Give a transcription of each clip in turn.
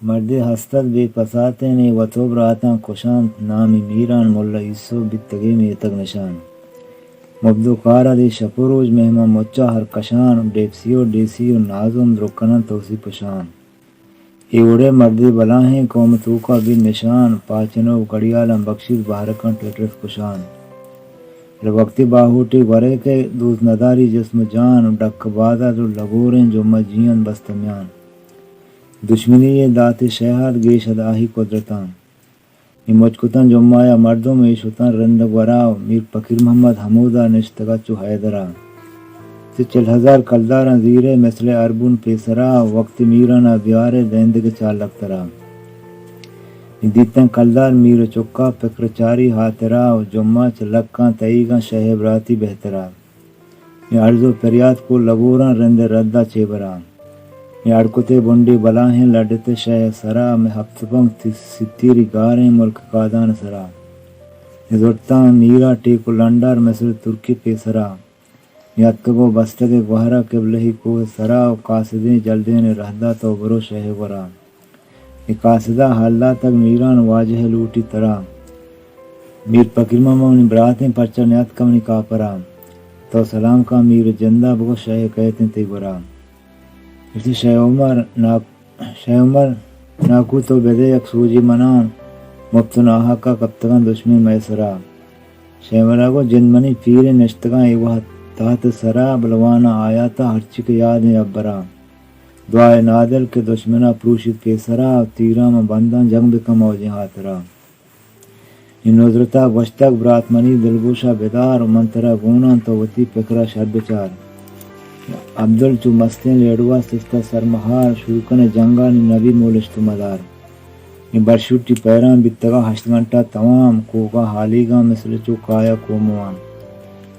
مرد ہستت بے پساتے نے وطوب راتاں کشانت نامی میران ملا ایسو بتگی میں تک نشان مبدو کارا دی شپروج مہمہ مچا ہر کشان ڈیسیو نازم درکنن توسی پشان ایوڑے مردی بلاہیں قوم توکا بھی نشان پاچنو گڑیالم بخشید بہرکن ٹٹرف کشان وقتی باہوٹی ورے کے دوز نداری جسم جان ڈک بادا جو لگوریں جو مجین بستمیان دشمنی یہ دات شہاد گیشد آہی قدرتان یہ مجکتن جمایا مردم ایشتن رند وراو میر پکیر محمد حمودہ نشتگا چو حیدرہ سے 40,000 کلداران زیرے مثل اربون پیسرا وقت میرانا بیارے دیندگ چالک ترا دیتن کلدار میر چکا پکر چاری ہاترا جمعہ چلکاں تئیگاں شہب راتی بہترا یہ عرض و پریاد کو لگوراں رند ردہ چیبرا یہ اڑکتے بنڈی بلاہیں لڑتے شہ سرا میں ہفتپنگ ستیری گاریں ملک قادان سرا یہ زرتاں میرا ٹیکو لنڈار مثل ترکی پیسرا یتگو بستگ گوہرا قبلہی کوہ سرا قاصدیں جلدین رہدا تو برو شہ ورا یہ قاصدہ حالہ تک میران واجہ لوٹی ترا میر پکیر محمد براتیں پرچر نیت کمنی کاپرا تو سلام کا میر جندہ بگو شہ کہتے تی برا اسی شہ عمر ناکو تو بدے یک سوجی منان مبتناہا کا کبتگان دشمن میسرا شہ مراگو جن منی پیر نشتگاں ایوہ تحت سرا بلوانا آیا تا ہرچک یادیں ابرا دعائے نادل کے دشمنہ پروشید پیسرا تیرام بندان جنگ بکم اوجیں ہاترا یہ نظرتا گوشتک برات منی دلگوشا بیدار منترا گونان تو وطی پکرا شرب چار عبدال چو مستین لیڑوا سستا سرمہار شروکن جنگانی نبی مولشت مدار یہ برشوٹی پیران بیتگا 8 گھنٹہ تمام کوکا حالیگا مثل چو کایا کوموان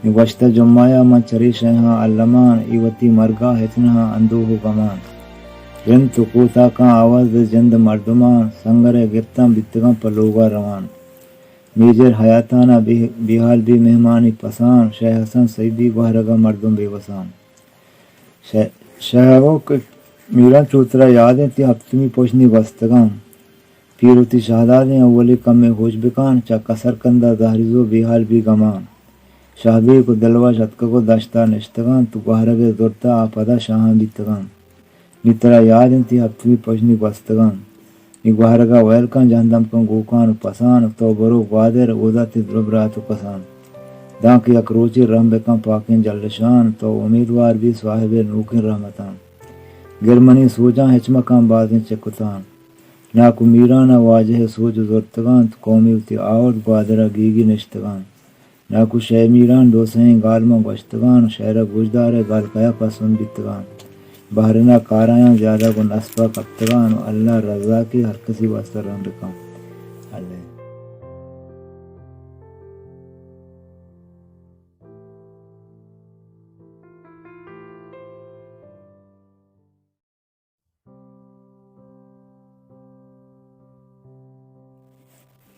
یہ گوشتہ جمعایا من چری شہاں علمان ایوتی مرگا ہتنہا اندوہ گمان رن تو کوتا کا آواز جند مردمان سنگر گرتاں بیتگاں پر لوگا روان میجر حیاتانہ بیحال بھی مہمانی پسان شہ حسن سیدی گوہرگا مردم بے وسان شہگو میران چوترا یادیں تی ہفتمی پوشنی بستگاں پیروتی شہدادیں اولی کم میں ہوش بکان چا کسر کندہ دہریزو بیحال بھی گمان شہبی کو دلوا شتک کو دشتا نشتگان تو گوہرگے دورتا آپدا شاہاں بیتگان میترا یادیں تی ہفتمی پوشنی بستگان یہ گوہرگا ویلکان جہندم کن گوکان پسان تو برو گوادر اودا تی دربراتو کسان دانک یک روچی رحم بکن پاکین جلشان تو امیدوار بھی صاحب نوکن رحمتان گرمنی سوجاں ہچمکان بازیں چکتان ناکو میرانا واجہ سوج زورتگان تو قومی تی آورد گوادرہ گیگی نشتگان ناکو شہ میران دوسہیں گالمہ گوشتگان شہرہ گوشدار گال کیا پسند بیتگان بہرنا کارایاں زیادہ کو نصفہ کبتگان اللہ رضا کی ہر کسی واسطہ رحم بکن